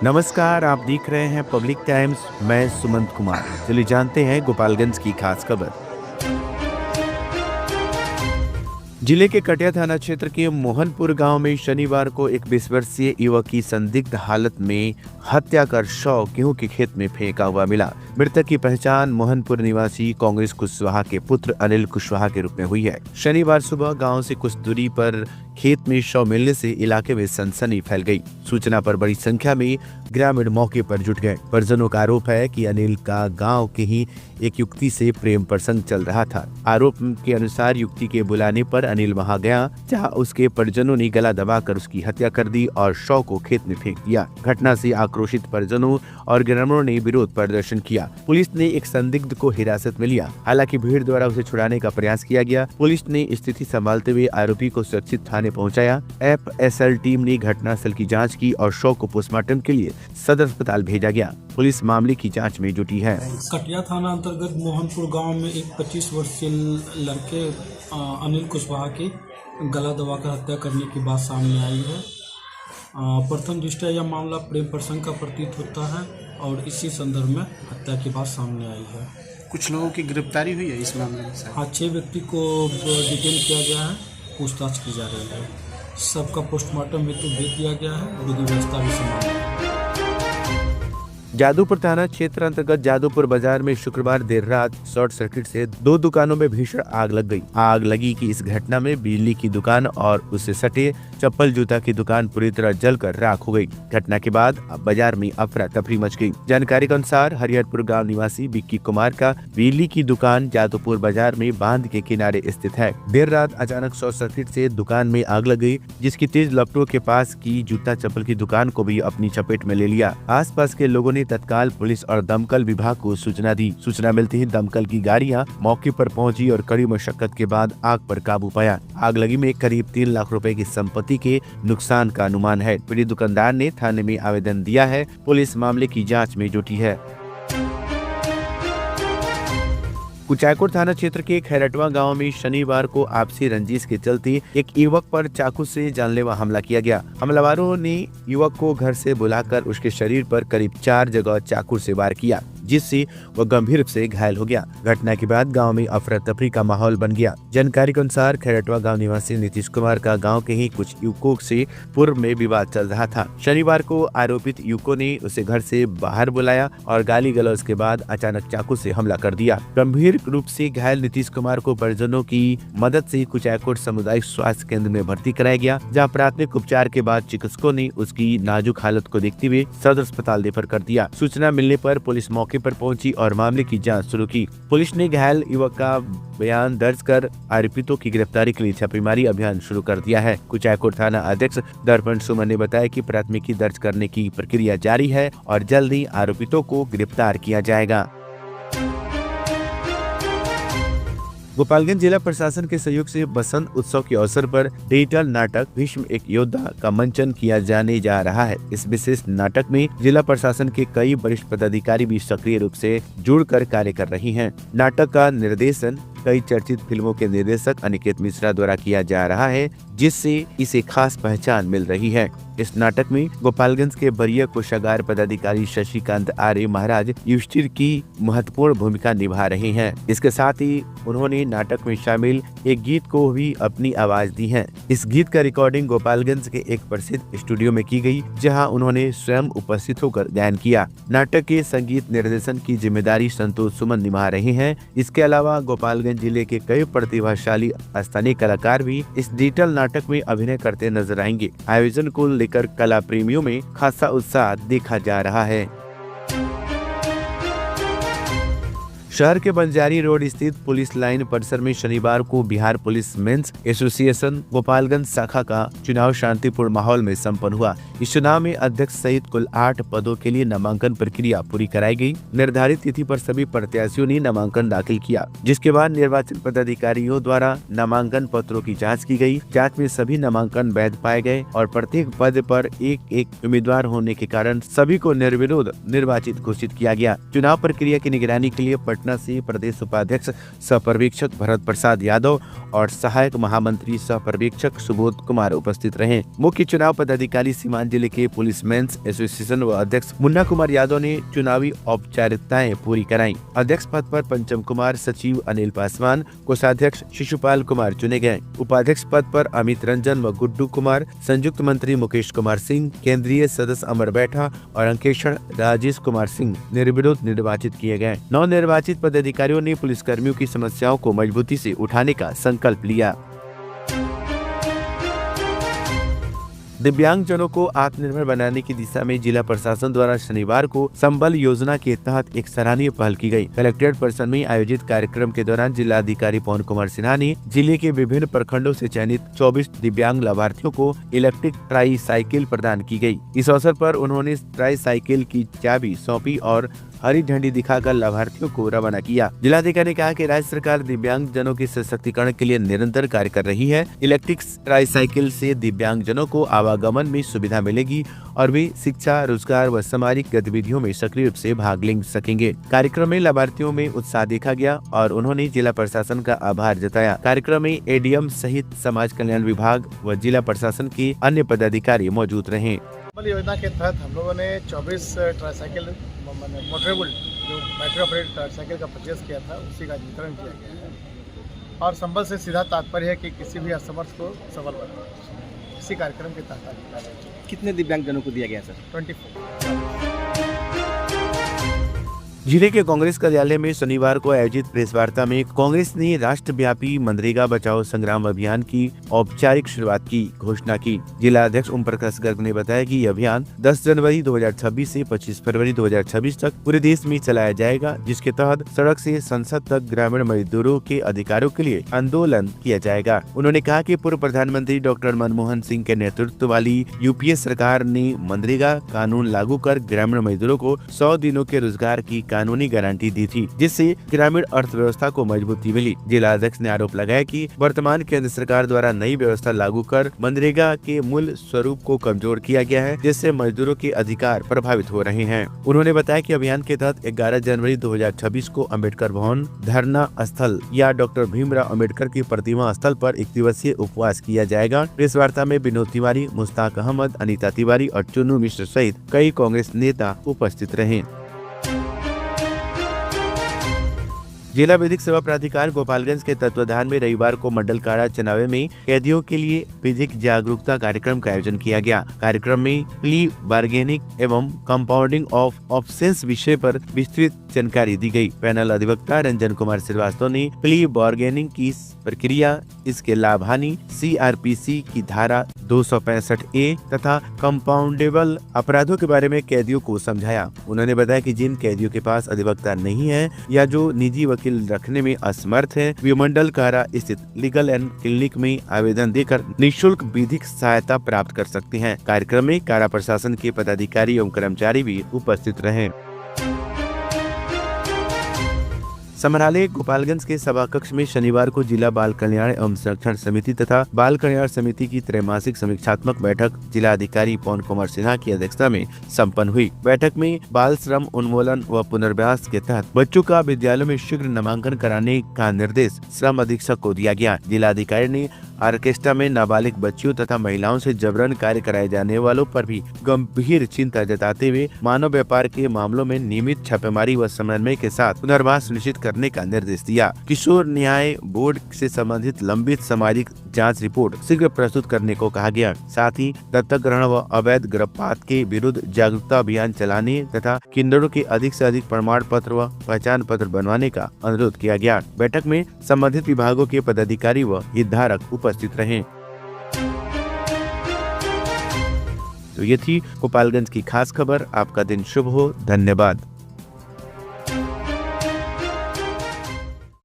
नमस्कार, आप देख रहे हैं पब्लिक टाइम्स। मैं सुमंत कुमार। चलिए जानते हैं गोपालगंज की खास खबर। जिले के कटिया थाना क्षेत्र के मोहनपुर गांव में शनिवार को एक 20 वर्षीय युवक की संदिग्ध हालत में हत्या कर शव गेहूं के खेत में फेंका हुआ मिला। मृतक की पहचान मोहनपुर निवासी कांग्रेस कुशवाहा के पुत्र अनिल कुशवाहा के रूप में हुई है। शनिवार सुबह गांव से कुछ दूरी पर खेत में शव मिलने से इलाके में सनसनी फैल गई। सूचना पर बड़ी संख्या में ग्रामीण मौके पर जुट गए। परिजनों का आरोप है कि अनिल का गांव के ही एक युवती से प्रेम प्रसंग चल रहा था। आरोप के अनुसार युवती के बुलाने पर अनिल वहां गया, जहां उसके परिजनों ने गला दबाकर उसकी हत्या कर दी और शव को खेत में फेंक दिया। घटना से आक्रोशित परिजनों और ग्रामीणों ने विरोध प्रदर्शन किया। पुलिस ने एक संदिग्ध को हिरासत में लिया। हालांकि भीड़ द्वारा उसे छुड़ाने का प्रयास किया गया। पुलिस ने स्थिति संभालते हुए आरोपी को सुरक्षित थाने पहुंचाया। FSL टीम ने घटनास्थल की जांच की और शव को पोस्टमार्टम के लिए सदर अस्पताल भेजा गया। पुलिस मामले की जांच में जुटी है। कटिया थाना अंतर्गत मोहनपुर गांव में एक 25 वर्षीय लड़के अनिल कुशवाहा की गला दबाकर हत्या करने की बात सामने आई है। प्रथम दृष्टया यह मामला प्रेम प्रसंग का प्रतीत होता है और इसी संदर्भ में हत्या की बात सामने आई है। कुछ लोगों की गिरफ्तारी हुई है इस मामले में? हाँ, 6 व्यक्ति को डिटेन किया गया है, पूछताछ की जा रही है। सबका पोस्टमार्टम हेतु भेज दिया गया है। विधि व्यवस्था भी संभाल है। जादूपुर थाना क्षेत्र अंतर्गत जादूपुर बाजार में शुक्रवार देर रात शॉर्ट सर्किट से 2 दुकानों में भीषण आग लग गई। आग लगी कि इस घटना में बिजली की दुकान और उससे सटे चप्पल जूता की दुकान पूरी तरह जलकर राख हो गई। घटना के बाद बाजार में अफरा तफरी मच गई। जानकारी के अनुसार हरिहरपुर गांव निवासी विक्की कुमार का बिजली की दुकान जादूपुर बाजार में बांध के किनारे स्थित है। देर रात अचानक शॉर्ट सर्किट से दुकान में आग लग गई, जिसकी तेज लपटों के पास की जूता चप्पल की दुकान को भी अपनी चपेट में ले लिया। आसपास के लोगों ने तत्काल पुलिस और दमकल विभाग को सूचना दी। सूचना मिलते ही दमकल की गाड़ियां मौके पर पहुंची और कड़ी मशक्कत के बाद आग पर काबू पाया। आग लगी में करीब 3 लाख रुपए की संपत्ति के नुकसान का अनुमान है। पीड़ित दुकानदार ने थाने में आवेदन दिया है। पुलिस मामले की जांच में जुटी है। कुचायकोट थाना क्षेत्र के खैरटवा गांव में शनिवार को आपसी रंजिश के चलते एक युवक पर चाकू से जानलेवा हमला किया गया। हमलावरों ने युवक को घर से बुलाकर उसके शरीर पर करीब 4 जगह चाकू से वार किया, जिससे वह गंभीर रूप से घायल हो गया। घटना के बाद गांव में अफरा तफरी का माहौल बन गया। जानकारी के अनुसार खैरटवा गांव निवासी नीतीश कुमार का गांव के ही कुछ युवकों से पूर्व में विवाद चल रहा था। शनिवार को आरोपित युवकों ने उसे घर से बाहर बुलाया और गाली गलौज के बाद अचानक चाकू से हमला कर दिया। गंभीर रूप से घायल नीतीश कुमार को परिजनों की मदद से कुचायकोट सामुदायिक स्वास्थ्य केंद्र में भर्ती कराया गया, जहाँ प्राथमिक उपचार के बाद चिकित्सकों ने उसकी नाजुक हालत को देखते हुए सदर अस्पताल रेफर कर दिया। सूचना मिलने पर पुलिस मौके पर पहुंची और मामले की जांच शुरू की। पुलिस ने घायल युवक का बयान दर्ज कर आरोपितों की गिरफ्तारी के लिए छापेमारी अभियान शुरू कर दिया है। कुचायकोट थाना अध्यक्ष दर्पण सुमन ने बताया कि प्राथमिकी दर्ज करने की प्रक्रिया जारी है और जल्द ही आरोपितों को गिरफ्तार किया जाएगा। गोपालगंज जिला प्रशासन के सहयोग से बसंत उत्सव के अवसर पर डिजिटल नाटक भीष्म एक योद्धा का मंचन किया जाने जा रहा है। इस विशेष नाटक में जिला प्रशासन के कई वरिष्ठ पदाधिकारी भी सक्रिय रूप से जुड़कर कार्य कर रही हैं। नाटक का निर्देशन कई चर्चित फिल्मों के निर्देशक अनिकेत मिश्रा द्वारा किया जा रहा है, जिससे इसे खास पहचान मिल रही है। इस नाटक में गोपालगंज के वरीय कोषागार पदाधिकारी शशिकांत आर्य महाराज युधिष्ठिर की महत्वपूर्ण भूमिका निभा रहे हैं। इसके साथ ही उन्होंने नाटक में शामिल एक गीत को भी अपनी आवाज दी है। इस गीत का रिकॉर्डिंग गोपालगंज के एक प्रसिद्ध स्टूडियो में की गई, जहां उन्होंने स्वयं उपस्थित होकर गायन किया। नाटक के संगीत निर्देशन की जिम्मेदारी संतोष सुमन निभा रहे हैं। इसके अलावा गोपालगंज जिले के कई प्रतिभाशाली स्थानीय कलाकार भी इस डिजिटल नाटक में अभिनय करते नजर आएंगे। आयोजन को लेकर कला प्रेमियों में खासा उत्साह देखा जा रहा है। शहर के बंजारी रोड स्थित पुलिस लाइन परिसर में शनिवार को Bihar police men's association Gopalganj शाखा का चुनाव शांतिपूर्ण माहौल में संपन्न हुआ। इस चुनाव में अध्यक्ष सहित कुल 8 पदों के लिए नामांकन प्रक्रिया पूरी कराई गई। निर्धारित तिथि पर सभी प्रत्याशियों ने नामांकन दाखिल किया, जिसके बाद निर्वाचन पदाधिकारियों द्वारा नामांकन पत्रों की जाँच की गयी। जाँच में सभी नामांकन वैध पाए गए और प्रत्येक पद पर एक उम्मीदवार होने के कारण सभी को निर्विरोध निर्वाचित घोषित किया गया। चुनाव प्रक्रिया की निगरानी के लिए पटना पटना से प्रदेश उपाध्यक्ष सह पर्यवेक्षक भरत प्रसाद यादव और सहायक महामंत्री सह पर्यवेक्षक सुबोध कुमार उपस्थित रहे। मुख्य चुनाव पदाधिकारी सीमांत जिले के पुलिस मेंस एसोसिएशन व अध्यक्ष मुन्ना कुमार यादव ने चुनावी औपचारिकताएं पूरी कराई। अध्यक्ष पद पर पंचम कुमार, सचिव अनिल पासवान, कोषाध्यक्ष शिशुपाल कुमार चुने गए। उपाध्यक्ष पद पर अमित रंजन व गुड्डू कुमार, संयुक्त मंत्री मुकेश कुमार सिंह, केंद्रीय सदस्य अमर बैठा और अंकेक्षण राजेश कुमार सिंह निर्विरोध निर्वाचित किए गए। नवनिर्वाचित पदाधिकारियों ने पुलिसकर्मियों की समस्याओं को मजबूती से उठाने का संकल्प लिया। दिव्यांगजनों को आत्मनिर्भर बनाने की दिशा में जिला प्रशासन द्वारा शनिवार को संबल योजना के तहत एक सराहनीय पहल की गई। कलेक्ट्रेट परिसर में आयोजित कार्यक्रम के दौरान जिलाधिकारी पवन कुमार सिन्हा ने जिले के विभिन्न प्रखंडों से चयनित 24 दिव्यांग लाभार्थियों को इलेक्ट्रिक ट्राई साइकिल प्रदान की गई। इस अवसर पर उन्होंने ट्राई साइकिल की चाबी सौंपी और हरी झंडी दिखाकर लाभार्थियों को रवाना किया। जिलाधिकारी ने कहा कि राज्य सरकार दिव्यांग जनों के सशक्तिकरण के लिए निरंतर कार्य कर रही है। इलेक्ट्रिक ट्राईसाइकिल से दिव्यांग जनों को आवागमन में सुविधा मिलेगी और वे शिक्षा, रोजगार व सामाजिक गतिविधियों में सक्रिय रूप से भाग ले सकेंगे। कार्यक्रम में लाभार्थियों में उत्साह देखा गया और उन्होंने जिला प्रशासन का आभार जताया। कार्यक्रम में एडीएम सहित समाज कल्याण विभाग व जिला प्रशासन के अन्य पदाधिकारी मौजूद रहे। योजना के तहत हम लोगों ने 24 ट्राईसाइकिल मोटरेबल जो बैटरी ऑपरेटेड ट्राईसाइकिल का परचेज किया था, उसी का वितरण किया गया है। और संबल से सीधा तात्पर्य है कि किसी भी असमर्थ को सबल बनाना। इसी कार्यक्रम के तहत कितने दिव्यांगजनों को दिया गया सर? 24। जिले के कांग्रेस कार्यालय में शनिवार को आयोजित प्रेस वार्ता में कांग्रेस ने राष्ट्रव्यापी मनरेगा बचाओ संग्राम अभियान की औपचारिक शुरुआत की घोषणा की। जिला अध्यक्ष ओम प्रकाश गर्ग ने बताया कि यह अभियान 10 जनवरी 2026 से 25 फरवरी 2026 तक पूरे देश में चलाया जाएगा, जिसके तहत सड़क से संसद तक ग्रामीण मजदूरों के अधिकारों के लिए आंदोलन किया जाएगा। उन्होंने कहा कि पूर्व प्रधानमंत्री डॉक्टर मनमोहन सिंह के नेतृत्व वाली यूपीए सरकार ने मनरेगा कानून लागू कर ग्रामीण मजदूरों को 100 दिनों के रोजगार की कानूनी गारंटी दी थी, जिससे ग्रामीण अर्थव्यवस्था को मजबूती मिली। जिला अध्यक्ष ने आरोप लगाया कि वर्तमान केंद्र सरकार द्वारा नई व्यवस्था लागू कर मनरेगा के मूल स्वरूप को कमजोर किया गया है, जिससे मजदूरों के अधिकार प्रभावित हो रहे हैं। उन्होंने बताया कि अभियान के तहत 11 जनवरी 2026 को अम्बेडकर भवन, धरना स्थल या डॉक्टर भीमराव अम्बेडकर की प्रतिमा स्थल पर 1 दिवसीय उपवास किया जाएगा। प्रेस वार्ता में विनोद तिवारी, मुश्ताक अहमद, अनीता तिवारी और चुन्नू मिश्र सहित कई कांग्रेस नेता उपस्थित रहे। जिला विधिक सेवा प्राधिकार गोपालगंज के तत्वाधान में रविवार को मंडल कारा चनावे में कैदियों के लिए विधिक जागरूकता कार्यक्रम का आयोजन किया गया। कार्यक्रम में प्ली बार्गेनिंग एवं कंपाउंडिंग ऑफ ऑफेंस विषय पर विस्तृत जानकारी दी गई। पैनल अधिवक्ता रंजन कुमार श्रीवास्तव ने प्ली बार्गेनिंग की प्रक्रिया, इसके लाभ हानि, सीआरपीसी की धारा 265A तथा कंपाउंडेबल अपराधों के बारे में कैदियों को समझाया। उन्होंने बताया कि जिन कैदियों के पास अधिवक्ता नहीं है या जो निजी वकील रखने में असमर्थ है, वे मंडल कारा स्थित लीगल एंड क्लिनिक में आवेदन देकर निःशुल्क विधिक सहायता प्राप्त कर सकते हैं। कार्यक्रम में कारा प्रशासन के पदाधिकारी एवं कर्मचारी भी उपस्थित रहे। समराले गोपालगंज के सभा कक्ष में शनिवार को जिला बाल कल्याण एवं संरक्षण समिति तथा बाल कल्याण समिति की त्रैमासिक समीक्षात्मक बैठक जिला अधिकारी पवन कुमार सिन्हा की अध्यक्षता में संपन्न हुई। बैठक में बाल श्रम उन्मूलन व पुनर्वास के तहत बच्चों का विद्यालयों में शीघ्र नामांकन कराने का निर्देश श्रम अधीक्षक को दिया गया। जिला अधिकारी ने ऑर्केस्ट्रा में नाबालिग बच्चियों तथा महिलाओं से जबरन कार्य कराए जाने वालों पर भी गंभीर चिंता जताते हुए मानव व्यापार के मामलों में नियमित छापेमारी व समन्वय के साथ पुनर्वास सुनिश्चित करने का निर्देश दिया। किशोर न्याय बोर्ड से संबंधित लंबित सामाजिक जांच रिपोर्ट शीघ्र प्रस्तुत करने को कहा गया। साथ ही दत्तक ग्रहण व अवैध गर्भपात के विरुद्ध जागरूकता अभियान चलाने तथा किन्नरों के अधिक से अधिक प्रमाण पत्र व पहचान पत्र बनवाने का अनुरोध किया गया। बैठक में संबंधित विभागों के पदाधिकारी व हितधारक उपस्थित रहे। तो ये थी गोपालगंज की खास खबर। आपका दिन शुभ हो। धन्यवाद।